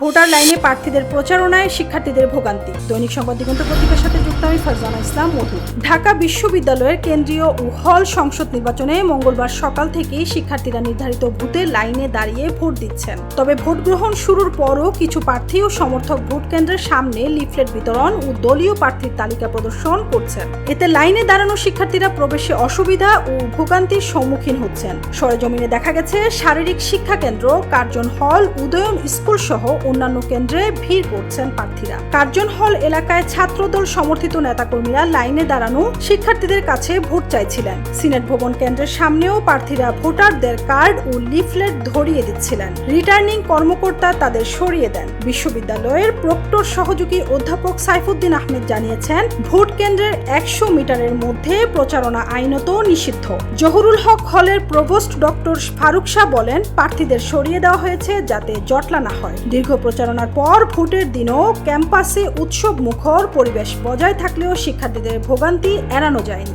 Voter লাইনে প্রার্থীদের প্রচারণায় শিক্ষার্থীদের ভোগান্তি। দৈনিক সংবাদ দিগন্ত পত্রিকার সাথে যুক্ত আমি ফারজানা ইসলাম মধু। ঢাকা বিশ্ববিদ্যালয়ের কেন্দ্রীয় ও হল সংসদ নির্বাচনে মঙ্গলবার সকাল থেকেই শিক্ষার্থীরা নির্ধারিত বুথে লাইনে দাঁড়িয়ে ভোট দিচ্ছেন। তবে ভোট গ্রহণ শুরুর পরও কিছু প্রার্থী ও সমর্থক ভোট কেন্দ্রের সামনে লিফলেট বিতরণ ও দলীয় প্রার্থীর তালিকা প্রদর্শন করছেন। এতে লাইনে দাঁড়ানো শিক্ষার্থীরা প্রবেশে অসুবিধা ও ভোগান্তির সম্মুখীন হচ্ছেন। সরেজমিনে দেখা গেছে শারীরিক শিক্ষা কেন্দ্র, কার্জন হল, উদয়ন স্কুল সহ অন্যান্য কেন্দ্রে ভিড় করছেন প্রার্থীরা। কার্জন হল এলাকায় ছাত্রদল সমর্থিত নেতাকর্মীরা লাইনে দাঁড়ানো শিক্ষার্থীদের কাছে ভোট চাইছিলেন। সিনেট ভবন কেন্দ্রের সামনেও প্রার্থীরা ভোটারদের কার্ড ও লিফলেট ধরিয়ে দিচ্ছিলেন। রিটার্নিং কর্মকর্তা তাদের সরিয়ে দেন। বিশ্ববিদ্যালয়ের প্রক্টর সহযোগী অধ্যাপক সাইফুদ্দিন আহমেদ জানিয়েছেন, ভোট কেন্দ্রের 100 মিটারের মধ্যে প্রচারণা আইনত নিষিদ্ধ। জহুরুল হক হলের প্রভোস্ট ডক্টর ফারুক শাহ বলেন, প্রার্থীদের সরিয়ে দেওয়া হয়েছে যাতে জটলা না হয়। দীর্ঘ প্রচারণার পর ভোটের দিনও ক্যাম্পাসে উৎসব মুখর পরিবেশ বজায় থাকলেও শিক্ষার্থীদের ভোগান্তি এড়ানো যায়নি।